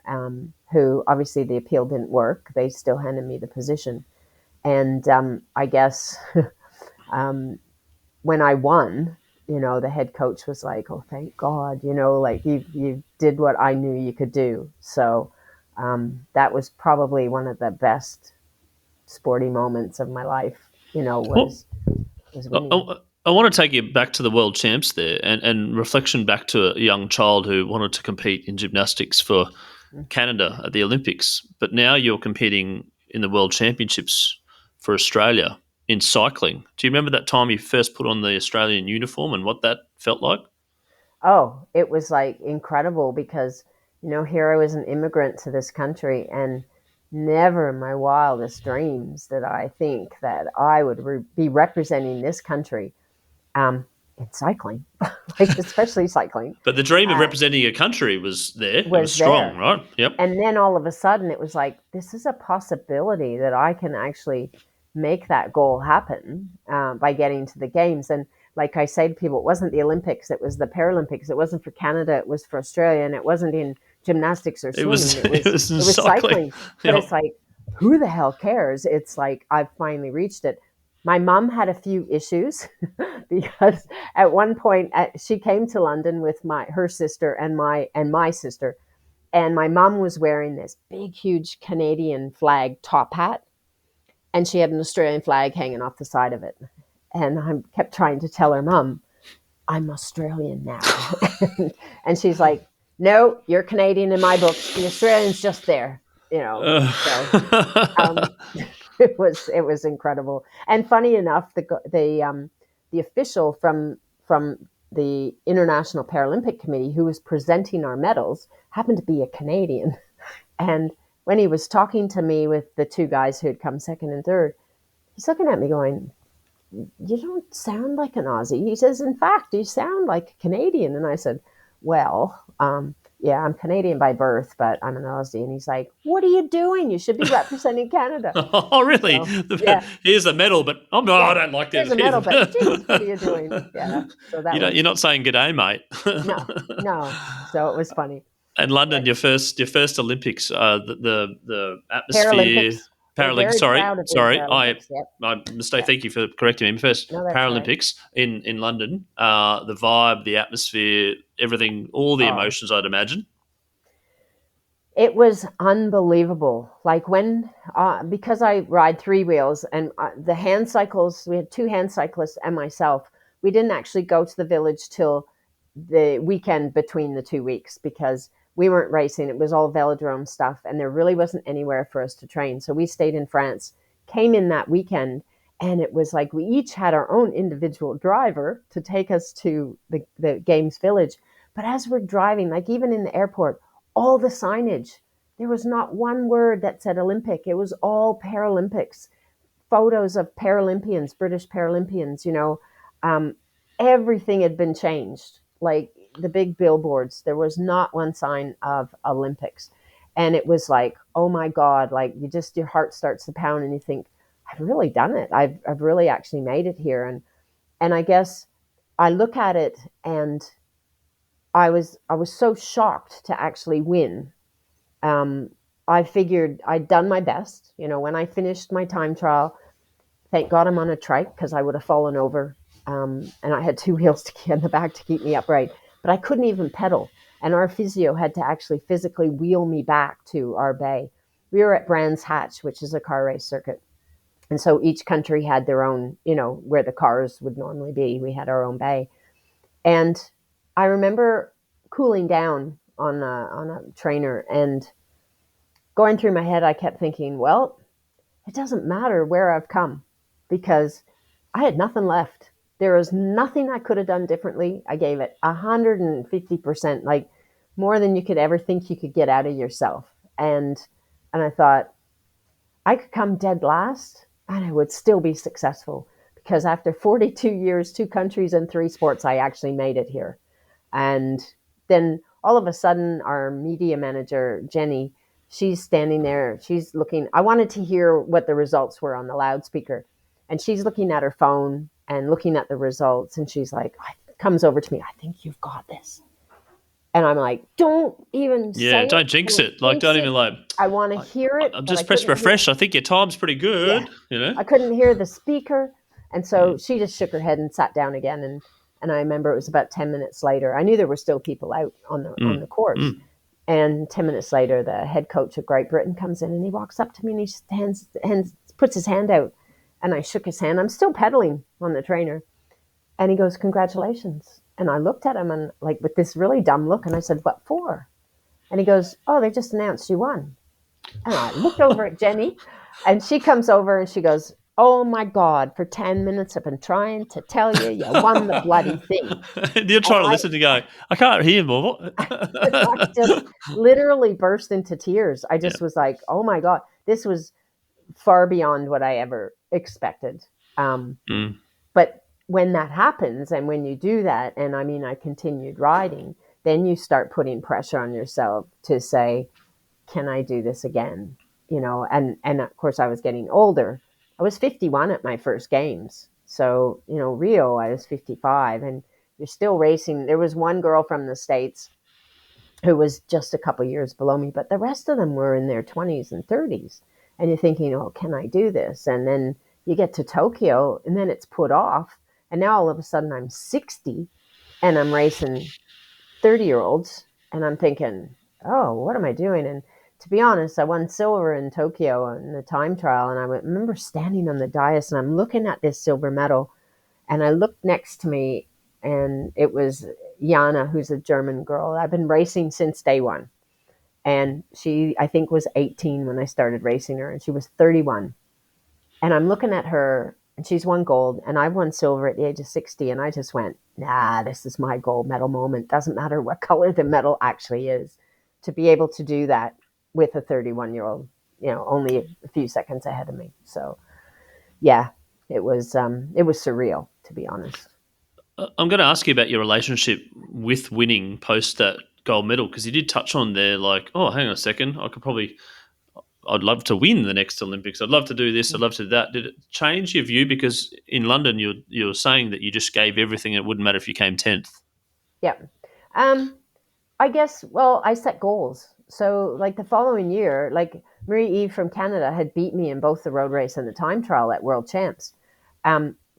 who obviously the appeal didn't work. They still handed me the position. And I guess when I won, the head coach was like, "Oh, thank God, like you did what I knew you could do." So that was probably one of the best sporty moments of my life, was winning. I want to take you back to the world champs there, and reflection back to a young child who wanted to compete in gymnastics for Canada at the Olympics, but now you're competing in the world championships for Australia in cycling. Do you remember that time you first put on the Australian uniform and what that felt like? Oh, it was like incredible, because, here I was an immigrant to this country, and never in my wildest dreams did I think that I would be representing this country in cycling, like especially cycling. But the dream of representing a country was there. It was Was strong, there. right? Yep. And then all of a sudden it was like, this is a possibility that I can actually make that goal happen by getting to the games. And like I say to people, it wasn't the Olympics, it was the Paralympics. It wasn't for Canada, it was for Australia, and it wasn't in gymnastics or swimming. It was in cycling. But Yep. it's like, who the hell cares? It's like, I've finally reached it. My mom had a few issues because at one point she came to London with her sister and my sister, and my mom was wearing this big, huge Canadian flag top hat, and she had an Australian flag hanging off the side of it. And I kept trying to tell her, "Mom, I'm Australian now." And she's like, "No, you're Canadian in my book. The Australian's just there." So it was incredible. And funny enough, the official from the International Paralympic Committee, who was presenting our medals, happened to be a Canadian. And when he was talking to me with the 2 guys who had come second and third, he's looking at me going, "You don't sound like an Aussie." He says, "In fact, you sound like a Canadian." And I said, "Well, yeah, I'm Canadian by birth, but I'm an Aussie." And he's like, "What are you doing? You should be representing Canada." Oh, really? So, yeah. Here's a medal, but I don't like this. Here's a medal, but geez, what are you doing? Yeah. So that You're not saying g'day, mate. no. So it was funny. And London, But your first Olympics, the atmosphere, Paralympics. We're Paralympics. very Sorry, proud of being sorry. Paralympics. Yep. My mistake. Yeah. Thank you for correcting me. First, No, that's right. Paralympics in London. The vibe, the atmosphere, everything, all the Oh, emotions. I'd imagine. it was unbelievable. Like when, because I ride three wheels and the hand cycles, we had two hand cyclists and myself. We didn't actually go to the village till the weekend between the 2 weeks because we weren't racing. It was all velodrome stuff, and there really wasn't anywhere for us to train. So we stayed in France, came in that weekend, and it was like we each had our own individual driver to take us to the games village. But as we're driving, like even in the airport, all the signage, there was not one word that said Olympic. It was all Paralympics, photos of Paralympians, British Paralympians, um, everything had been changed. Like the big billboards, there was not one sign of Olympics. And it was like, oh my God, like your heart starts to pound and you think, I've really done it. I've really actually made it here. And I guess I look at it and I was so shocked to actually win. Um, I figured I'd done my best. When I finished my time trial, thank God I'm on a trike because I would have fallen over. And I had two wheels in the back to keep me upright, but I couldn't even pedal. And our physio had to actually physically wheel me back to our bay. We were at Brands Hatch, which is a car race circuit. And so each country had their own, where the cars would normally be. We had our own bay. And I remember cooling down on a trainer and going through my head, I kept thinking, well, it doesn't matter where I've come because I had nothing left. There was nothing I could have done differently. I gave it 150%, like more than you could ever think you could get out of yourself. And I thought I could come dead last and I would still be successful because after 42 years, two countries and three sports, I actually made it here. And then all of a sudden, our media manager, Jenny, she's standing there. She's looking. I wanted to hear what the results were on the loudspeaker. And she's looking at her phone and looking at the results. And she's like, comes over to me, I think you've got this. And I'm like, don't even say it. Don't jinx it. Like, don't even like. I want to hear it. I'm just pressed refresh. I think your time's pretty good. Yeah. I couldn't hear the speaker. And so she just shook her head and sat down again. And I remember it was about 10 minutes later. I knew there were still people out on the course. And 10 minutes later, the head coach of Great Britain comes in and he walks up to me and he puts his hand out. And I shook his hand. I'm still pedaling on the trainer. And he goes, congratulations. And I looked at him and like with this really dumb look. And I said, what for? And he goes, oh, they just announced you won. And I looked over at Jenny and she comes over and she goes, oh my God, for 10 minutes I've been trying to tell you, you won the bloody thing. You're trying to listen to go, I can't hear more. I just literally burst into tears. I just was like, oh my God, this was far beyond what I ever expected. But when that happens and when you do that, and I mean, I continued riding, then you start putting pressure on yourself to say, can I do this again? And of course I was getting older. I was 51 at my first games. So, Rio, I was 55 and you're still racing. There was one girl from the States who was just a couple years below me, but the rest of them were in their 20s and 30s. And you're thinking, oh, can I do this? And then you get to Tokyo and then it's put off. And now all of a sudden I'm 60 and I'm racing 30-year-olds. And I'm thinking, oh, what am I doing? And to be honest, I won silver in Tokyo in the time trial. And I remember standing on the dais and I'm looking at this silver medal. And I looked next to me and it was Jana, who's a German girl. I've been racing since day one. And she, I think, was 18 when I started racing her. And she was 31. And I'm looking at her and she's won gold. And I won silver at the age of 60. And I just went, nah, this is my gold medal moment. Doesn't matter what color the medal actually is. To be able to do that with a 31-year-old, only a few seconds ahead of me. So, yeah, it was surreal, to be honest. I'm going to ask you about your relationship with winning post that gold medal, because you did touch on there like, oh, hang on a second, I'd love to win the next Olympics. I'd love to do this. I'd love to do that. Did it change your view? Because in London, you're saying that you just gave everything. It wouldn't matter if you came 10th. Yeah. I guess, well, I set goals. So like the following year, like Marie Eve from Canada had beat me in both the road race and the time trial at World Champs.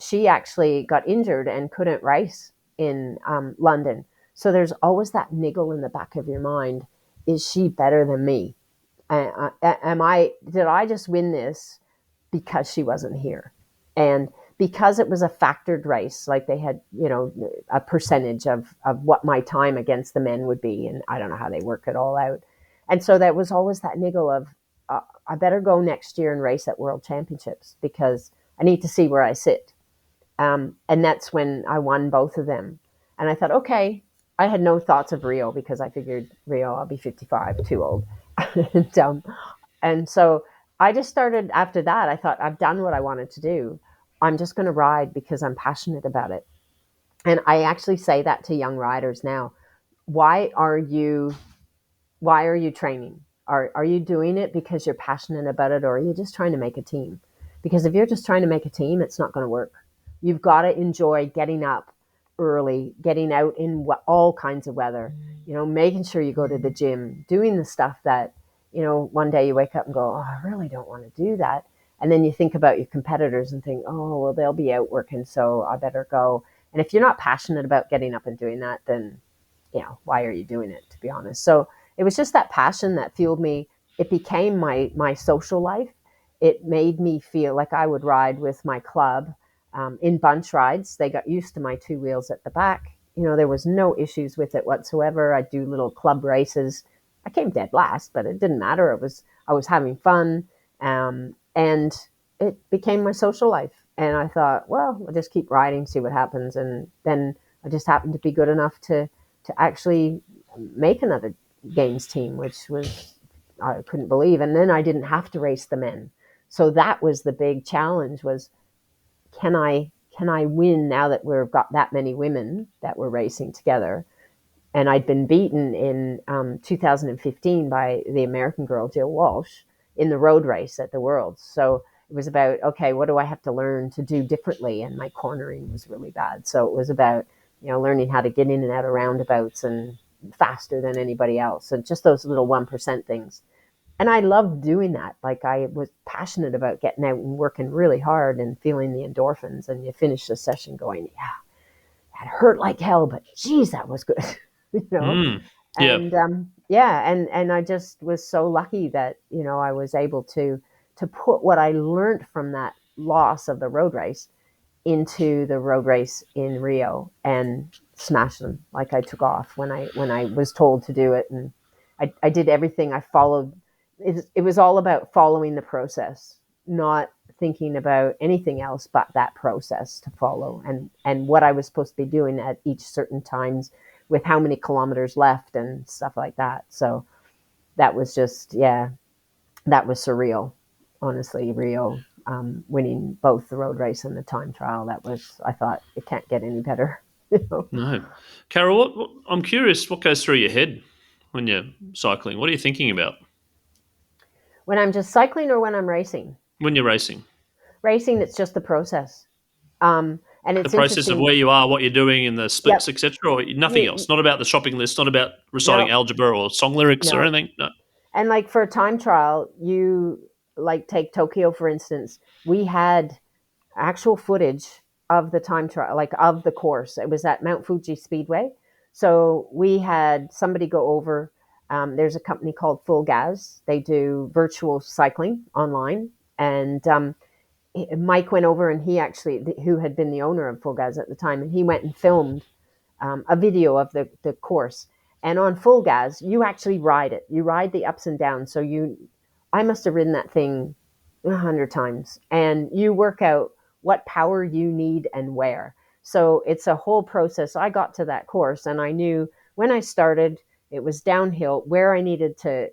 She actually got injured and couldn't race in London. So there's always that niggle in the back of your mind: is she better than me? Did I just win this because she wasn't here? And because it was a factored race, like they had, a percentage of what my time against the men would be. And I don't know how they work it all out. And so there was always that niggle of, I better go next year and race at World Championships because I need to see where I sit. And that's when I won both of them. And I thought, okay, I had no thoughts of Rio because I figured Rio, I'll be 55, too old. and so I just started after that. I thought, I've done what I wanted to do. I'm just going to ride because I'm passionate about it. And I actually say that to young riders now. Why are you training? Are you doing it because you're passionate about it, or are you just trying to make a team? Because if you're just trying to make a team, it's not going to work. You've got to enjoy getting up early, getting out in all kinds of weather, making sure you go to the gym, doing the stuff that, one day you wake up and go, oh, I really don't want to do that. And then you think about your competitors and think, oh, well, they'll be out working, so I better go. And if you're not passionate about getting up and doing that, then, why are you doing it, to be honest? So it was just that passion that fueled me. It became my social life. It made me feel like I would ride with my club in bunch rides. They got used to my two wheels at the back. There was no issues with it whatsoever. I'd do little club races. I came dead last, but it didn't matter. I was having fun. And it became my social life. And I thought, well, I'll just keep riding, see what happens. And then I just happened to be good enough to actually make another games team, which was, I couldn't believe. And then I didn't have to race the men. So that was the big challenge was, can I win now that we've got that many women that were racing together? And I'd been beaten in 2015 by the American girl, Jill Walsh, in the road race at the Worlds. So it was about, okay, what do I have to learn to do differently? And my cornering was really bad. So it was about, learning how to get in and out of roundabouts and faster than anybody else. And just those little 1% things. And I loved doing that. Like I was passionate about getting out and working really hard and feeling the endorphins. And you finish the session going, yeah, that hurt like hell, but geez, that was good. Yeah. And I just was so lucky that, I was able to put what I learned from that loss of the road race into the road race in Rio and smash them. Like I took off when I was told to do it. And I did everything. I followed. It was all about following the process, not thinking about anything else but that process to follow and what I was supposed to be doing at each certain times with how many kilometers left and stuff like that. So that was just, that was surreal. Honestly, Rio, winning both the road race and the time trial, I thought it can't get any better. No. Carol, I'm curious, what goes through your head when you're cycling? What are you thinking about? When I'm just cycling or when I'm racing? When you're racing. Racing, it's just the process. And it's the process of where you are, what you're doing, and the splits, Yep. etc., or nothing else. Not about the shopping list, not about reciting algebra or song lyrics or anything. No. And like for a time trial, you like take Tokyo, for instance, we had actual footage of the time trial, like of the course. It was at Mount Fuji Speedway. So we had somebody go over. There's a company called Full Gas. They do virtual cycling online. And Mike went over and he actually, who had been the owner of Full Gas at the time, and he went and filmed a video of the course. And on Full Gas, you actually ride it. You ride the ups and downs. So I must have ridden that thing 100 times. And you work out what power you need and where. So it's a whole process. I got to that course and I knew when I started, it was downhill, where I needed to,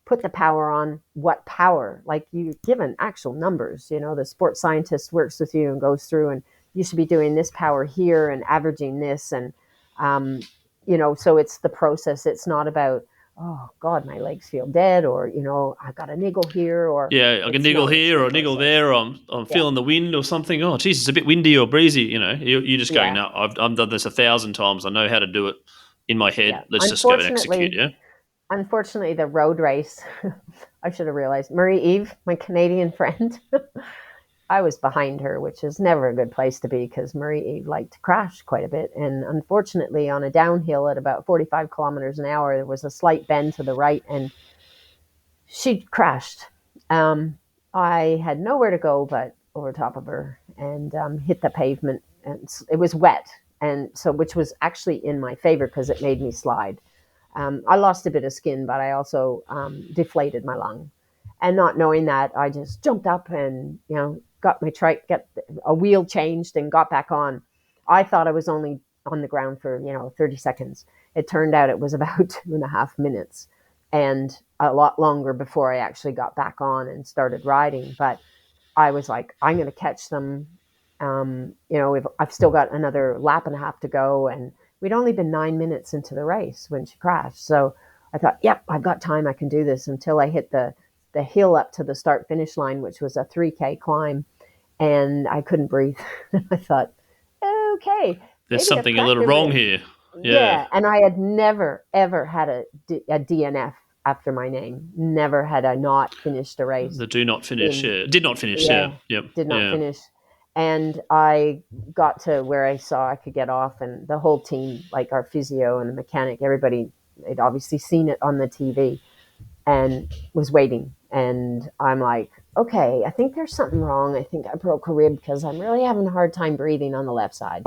put the power on, what power, like you given actual numbers, the sports scientist works with you and goes through and you should be doing this power here and averaging this. And, so it's the process. It's not about, oh God, my legs feel dead, or, I got a niggle here, or I can niggle here or niggle there, or I'm feeling the wind or something. Oh, geez, it's a bit windy or breezy. You just going, no, I've done this 1,000 times. I know how to do it in my head. Let's just go and execute. Yeah. unfortunately, the road race, I should have realized, Marie Eve, my Canadian friend, I was behind her, which is never a good place to be because Marie Eve liked to crash quite a bit. And unfortunately, on a downhill at about 45 kilometers an hour, there was a slight bend to the right and she crashed. Um, I had nowhere to go but over top of her and hit the pavement. And it was wet. And so, which was actually in my favor because it made me slide. I lost a bit of skin, but I also deflated my lung. And not knowing that, I just jumped up and, got my trike, got a wheel changed and got back on. I thought I was only on the ground for, 30 seconds. It turned out it was about 2.5 minutes and a lot longer before I actually got back on and started riding. But I was like, I'm going to catch them. I've still got another lap and a half to go. And we'd only been 9 minutes into the race when she crashed. So I thought, yep, I've got time. I can do this until I hit the hill up to the start finish line, which was a 3K climb. And I couldn't breathe. I thought, okay, there's something a little wrong here. Yeah. And I had never, ever had a DNF after my name. Never had I not finished a race. The do not finish, Did not finish, yeah. Yep. Did not finish. And I got to where I saw I could get off, and the whole team, like our physio and the mechanic, everybody, they'd obviously seen it on the TV and was waiting. And I'm like, okay, I think there's something wrong. I think I broke a rib because I'm really having a hard time breathing on the left side.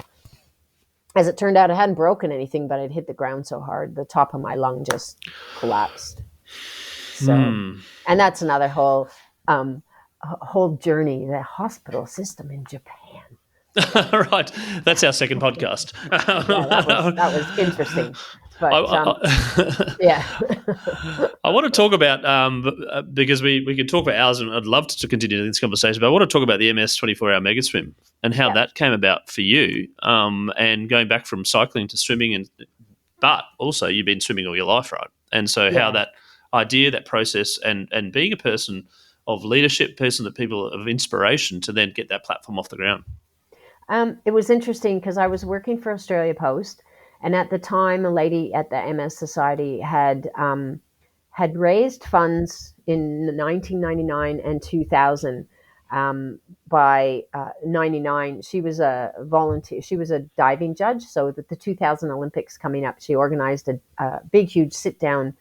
As it turned out, I hadn't broken anything, but I'd hit the ground so hard, the top of my lung just collapsed. So, and that's another whole journey, the hospital system in Japan. Right. That's our second podcast. That was interesting. But, yeah. I want to talk about, because we could talk for hours, and I'd love to continue this conversation, but I want to talk about the MS 24-hour mega swim and how that came about for you, and going back from cycling to swimming, but also you've been swimming all your life, right? And so how that idea, that process, and being a person of leadership, person that people of inspiration to then get that platform off the ground. It was interesting because I was working for Australia Post, and at the time, a lady at the MS Society had raised funds in 1999 and 2000. By 99, she was a volunteer. She was a diving judge. So that the 2000 Olympics coming up, she organized a big, huge sit-down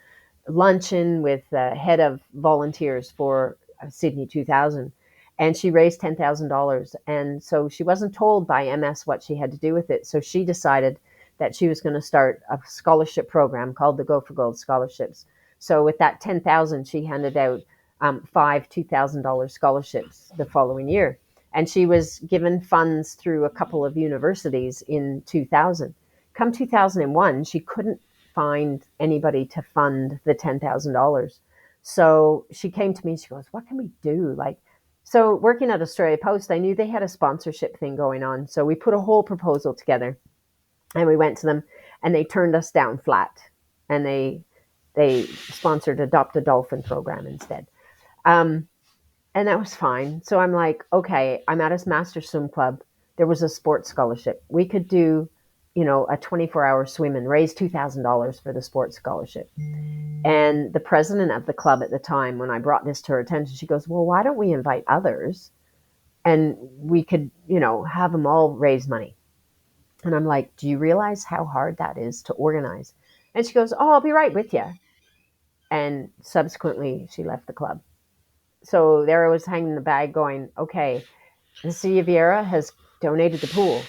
luncheon with the head of volunteers for Sydney 2000. And she raised $10,000. And so she wasn't told by MS what she had to do with it. So she decided that she was going to start a scholarship program called the Go for Gold Scholarships. So with that 10,000, she handed out 5 $2,000 scholarships the following year. And she was given funds through a couple of universities in 2000. Come 2001, she couldn't find anybody to fund the $10,000. So she came to me and she goes, what can we do? So working at Australia Post, I knew they had a sponsorship thing going on. So we put a whole proposal together and we went to them and they turned us down flat. And they sponsored Adopt a Dolphin program instead. And that was fine. So I'm like, okay, I'm at a master swim club. There was a sports scholarship. We could do, a 24-hour swim and raise $2,000 for the sports scholarship. And the president of the club at the time, when I brought this to her attention, she goes, well, why don't we invite others and we could, have them all raise money. And I'm like, do you realize how hard that is to organize? And she goes, oh, I'll be right with you. And subsequently, she left the club. So there I was hanging the bag going, okay, the City of Viera has donated the pool.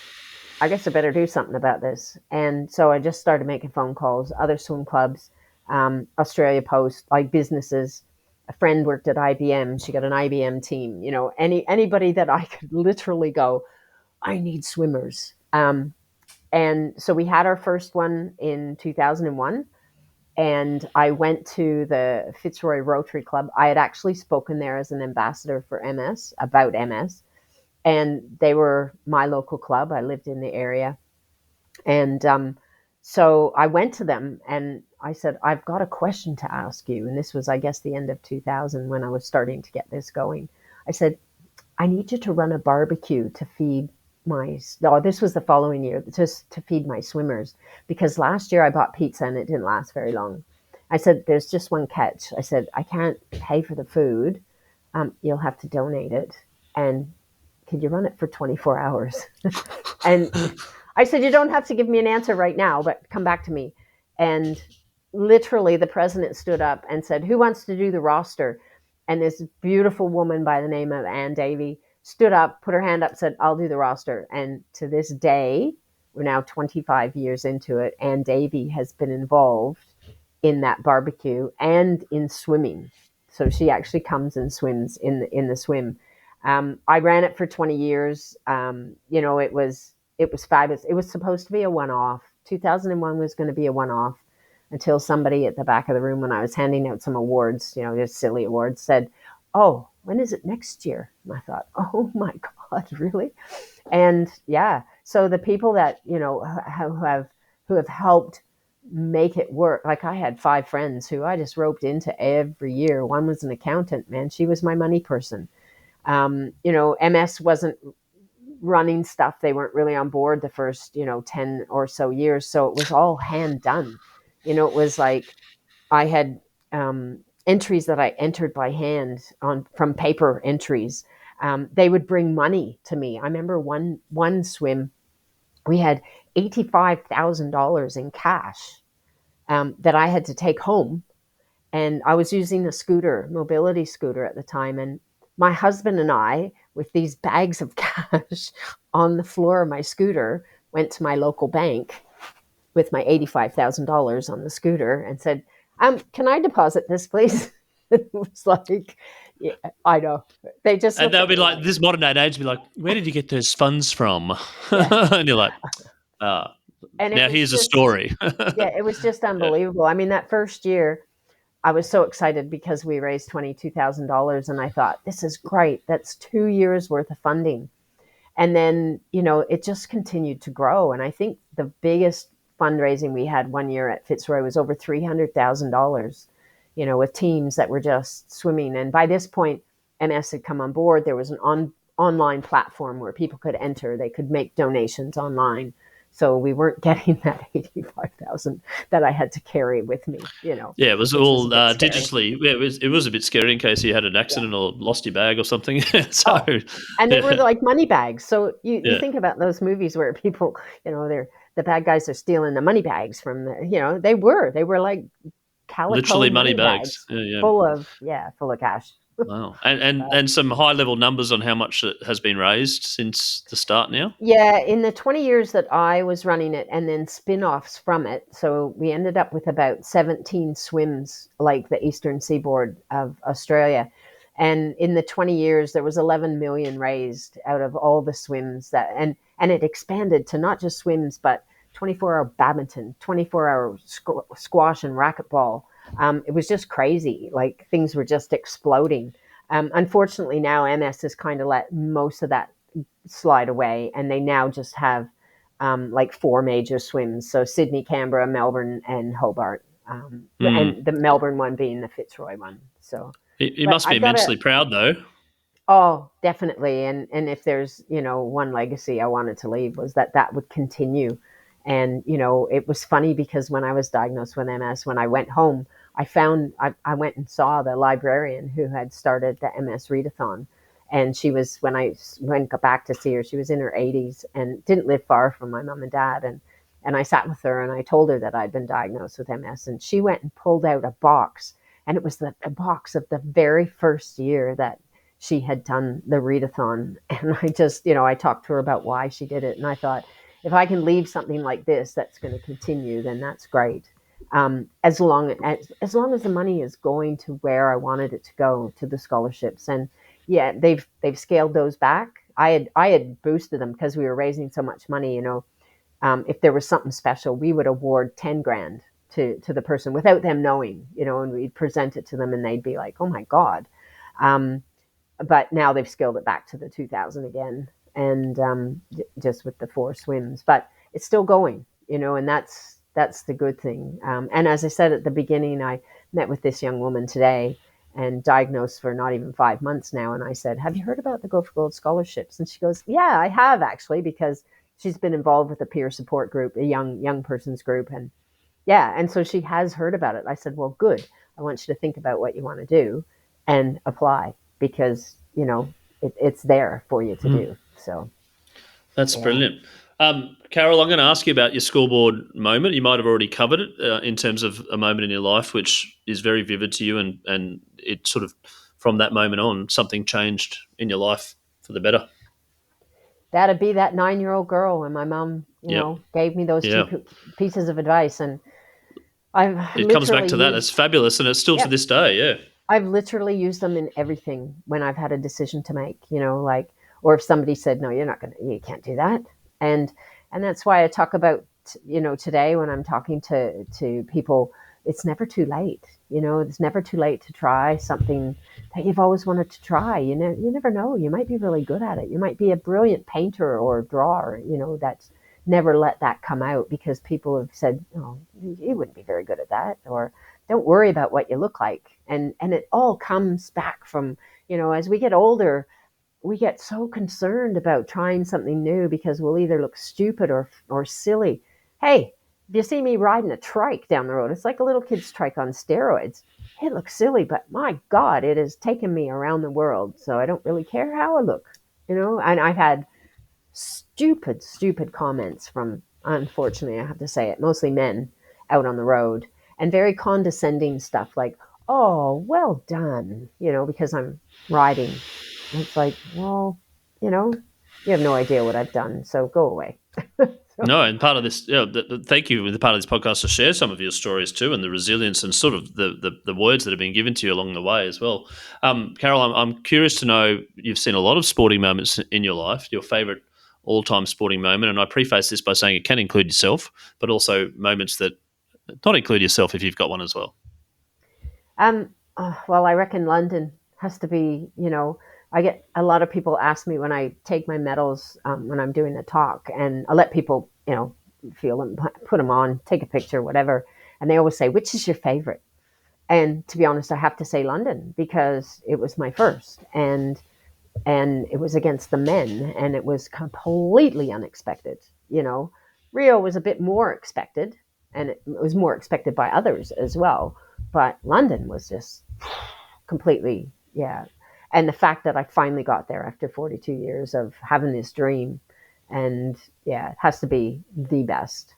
I guess I better do something about this. And so I just started making phone calls, other swim clubs, Australia Post, like businesses. A friend worked at IBM. She got an IBM team. Anybody that I could literally go, I need swimmers. And so we had our first one in 2001. And I went to the Fitzroy Rotary Club. I had actually spoken there as an ambassador for MS, about MS. And they were my local club. I lived in the area. And so I went to them and I said, I've got a question to ask you. And this was, I guess, the end of 2000 when I was starting to get this going. I said, I need you to run a barbecue to feed this was the following year, just to feed my swimmers. Because last year I bought pizza and it didn't last very long. I said, there's just one catch. I said, I can't pay for the food. You'll have to donate it. And could you run it for 24 hours? And I said, you don't have to give me an answer right now, but come back to me. And literally the president stood up and said, who wants to do the roster? And this beautiful woman by the name of Ann Davey stood up, put her hand up, said, I'll do the roster. And to this day, we're now 25 years into it, Ann Davey has been involved in that barbecue and in swimming. So she actually comes and swims in the swim. I ran it for 20 years. It was fabulous. It was supposed to be a one-off. 2001 was going to be a one-off until somebody at the back of the room, when I was handing out some awards, just silly awards, said, oh, when is it next year? And I thought, oh my God, really? And yeah, so the people that, who have helped make it work. Like I had 5 friends who I just roped into every year. One was an accountant, man. She was my money person. MS wasn't running stuff. They weren't really on board the first, 10 or so years. So it was all hand done. It was like I had entries that I entered by hand from paper entries. They would bring money to me. I remember one swim, we had $85,000 in cash that I had to take home. And I was using a mobility scooter at the time. And my husband and I, with these bags of cash on the floor of my scooter, went to my local bank with my $85,000 on the scooter and said, can I deposit this, please? It was like, yeah, I know. They just, and they'll be like, this modern day age, be like, where did you get those funds from? Yeah. And you're like, and now here's a story. Yeah, it was just unbelievable. Yeah. I mean, that first year, I was so excited because we raised $22,000, and I thought, this is great. That's 2 years worth of funding. And then, it just continued to grow. And I think the biggest fundraising we had one year at Fitzroy was over $300,000, with teams that were just swimming. And by this point, MS had come on board. There was an online platform where people could enter. They could make donations online. So we weren't getting that 85,000 that I had to carry with me, Yeah, it was all digitally. Yeah, it was a bit scary in case you had an accident or lost your bag or something. And they were like money bags. So you think about those movies where people, the bad guys are stealing the money bags from they were like calico literally money bags. full of cash. Wow. And some high level numbers on how much it has been raised since the start now? Yeah, in the 20 years that I was running it, and then spin-offs from it. So we ended up with about 17 swims, like the eastern seaboard of Australia. And in the 20 years, there was 11 million raised out of all the swims and it expanded to not just swims, but 24-hour badminton, 24-hour squash and racquetball. It was just crazy. Like things were just exploding. Unfortunately, now MS has kind of let most of that slide away, and they now just have like 4 major swims. So Sydney, Canberra, Melbourne, and Hobart, and the Melbourne one being the Fitzroy one. So you must be immensely proud, though. Oh, definitely. And if there's one legacy I wanted to leave was that would continue. And, it was funny because when I was diagnosed with MS, when I went home, I went and saw the librarian who had started the MS readathon. And she was, when I went back to see her, she was in her 80s and didn't live far from my mom and dad. And I sat with her and I told her that I'd been diagnosed with MS. And she went and pulled out a box. And it was a box of the very first year that she had done the readathon. And I just, I talked to her about why she did it. And I thought, if I can leave something like this that's going to continue, then that's great. As long as the money is going to where I wanted it to go, to the scholarships. And yeah, they've scaled those back. I had boosted them because we were raising so much money. If there was something special, we would award 10 grand to the person without them knowing. And we'd present it to them, and they'd be like, "Oh my God!" But now they've scaled it back to the 2,000 again. And just with the 4 swims, but it's still going, and that's the good thing. And as I said at the beginning, I met with this young woman today and diagnosed for not even 5 months now. And I said, have you heard about the Go for Gold scholarships? And she goes, yeah, I have actually, because she's been involved with a peer support group, a young person's group. And Yeah, and so she has heard about it. I said, well, good. I want you to think about what you want to do and apply because, it's there for you to do. So, That's yeah. brilliant. Carol, I'm going to ask you about your scoreboard moment. You might have already covered it in terms of a moment in your life which is very vivid to you, and it sort of, from that moment on, something changed in your life for the better. That'd be that 9-year-old girl. And my mom, Yep. gave me those two Yeah. pieces of advice. And I've It comes back literally to that. It's used, fabulous, and it's still to yep, this day. Yeah. I've literally used them in everything when I've had a decision to make, like, or if somebody said, no, you can't do that. And, and that's why I talk about, today when I'm talking to people, it's never too late. It's never too late to try something that you've always wanted to try. You never know. You might be really good at it. You might be a brilliant painter or drawer, that's never let that come out because people have said, oh, you wouldn't be very good at that. Or don't worry about what you look like. And it all comes back from, as we get older, we get so concerned about trying something new because we'll either look stupid or silly. Hey, if you see me riding a trike down the road, it's like a little kid's trike on steroids. It looks silly, but my God, it has taken me around the world. So I don't really care how I look, and I've had stupid, stupid comments from, unfortunately, I have to say it, mostly men out on the road, and very condescending stuff like, oh, well done, because I'm riding. And it's like, well, you have no idea what I've done, so go away. So, No, and part of this, thank you with the part of this podcast to share some of your stories too, and the resilience and sort of the words that have been given to you along the way as well. Carol, I'm curious to know, you've seen a lot of sporting moments in your life. Your favourite all-time sporting moment, and I preface this by saying it can include yourself, but also moments that not include yourself if you've got one as well. well, I reckon London has to be, I get a lot of people ask me when I take my medals, when I'm doing the talk, and I let people, feel them, put them on, take a picture, whatever. And they always say, which is your favorite? And to be honest, I have to say London because it was my first, and it was against the men, and it was completely unexpected. Rio was a bit more expected, and it was more expected by others as well, but London was just completely, yeah. And the fact that I finally got there after 42 years of having this dream, and yeah, it has to be the best.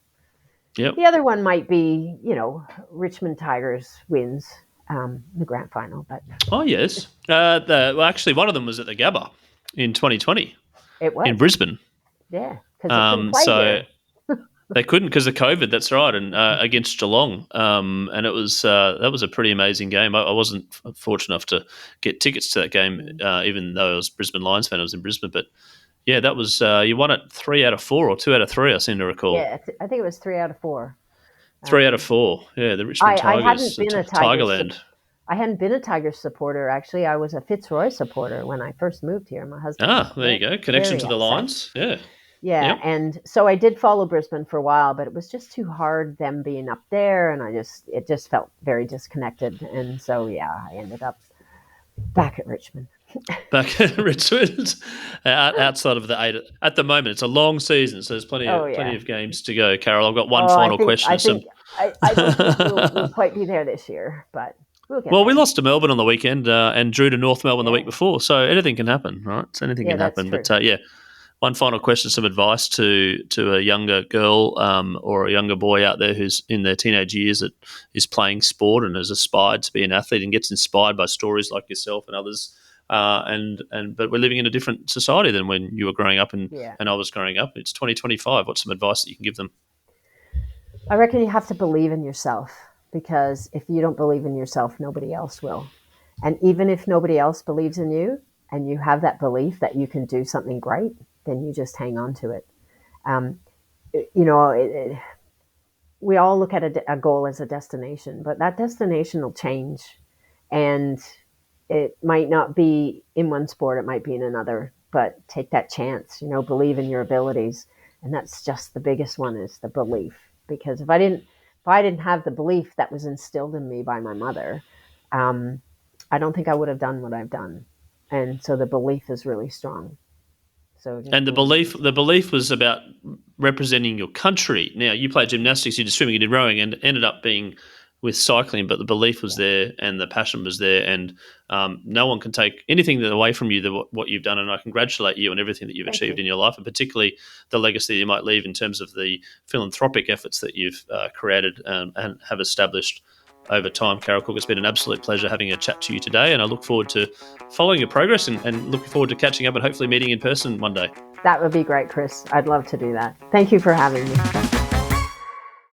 Yep. The other one might be, Richmond Tigers wins the grand final, but Oh yes. Actually, one of them was at the Gabba in 2020 it in was, Brisbane. yeah, because it couldn't play So here. they couldn't because of COVID. That's right, and against Geelong, and it was that was a pretty amazing game. I wasn't fortunate enough to get tickets to that game, even though I was a Brisbane Lions fan. I was in Brisbane, but yeah, that was you won it 3 out of 4 or 2 out of 3. I seem to recall Yeah, I think it was 3 out of 4. 3 out of 4. Yeah, the Richmond I Tigers, hadn't the been a Tigerland. I hadn't been a Tigers supporter actually. I was a Fitzroy supporter when I first moved here. My husband Ah, got there you very, go. Connection very to the upset. Lions. Yeah. Yeah, Yep. and so I did follow Brisbane for a while, but it was just too hard them being up there, and it just felt very disconnected, and so yeah, I ended up back at Richmond. Back at Richmond, outside of the 8 at the moment, it's a long season, so there's Oh plenty yeah. of games to go. Carol, I've got one Oh, final question. Some I don't think we'll quite be there this year, but we'll get Well, we there. lost to Melbourne on the weekend and drew to North Melbourne the week Yeah, before, so anything can happen, right? So anything yeah, can that's happen. true. But yeah, one final question, some advice to a younger girl or a younger boy out there who's in their teenage years that is playing sport and has aspired to be an athlete and gets inspired by stories like yourself and others. But we're living in a different society than when you were growing up Yeah. and I was growing up. It's 2025. What's some advice that you can give them? I reckon you have to believe in yourself because if you don't believe in yourself, nobody else will. And even if nobody else believes in you and you have that belief that you can do something great, then you just hang on to it. Um, you know, we all look at a goal as a destination, but that destination will change. And it might not be in one sport, it might be in another, but take that chance, believe in your abilities. And that's just the biggest one is the belief. Because if I didn't have the belief that was instilled in me by my mother, um, I don't think I would have done what I've done. And so the belief is really strong. So, And the belief was about representing your country. Now, you played gymnastics, you did swimming, you did rowing, and ended up being with cycling, but the belief was there and the passion was there, and no one can take anything away from you, what you've done, and I congratulate you on everything that you've achieved in your life, and particularly the legacy you might leave in terms of the philanthropic efforts that you've created and have established over time. Carol Cooke, it's been an absolute pleasure having a chat to you today, and I look forward to following your progress and looking forward to catching up and hopefully meeting in person one day. That would be great, Chris. I'd love to do that. Thank you for having me.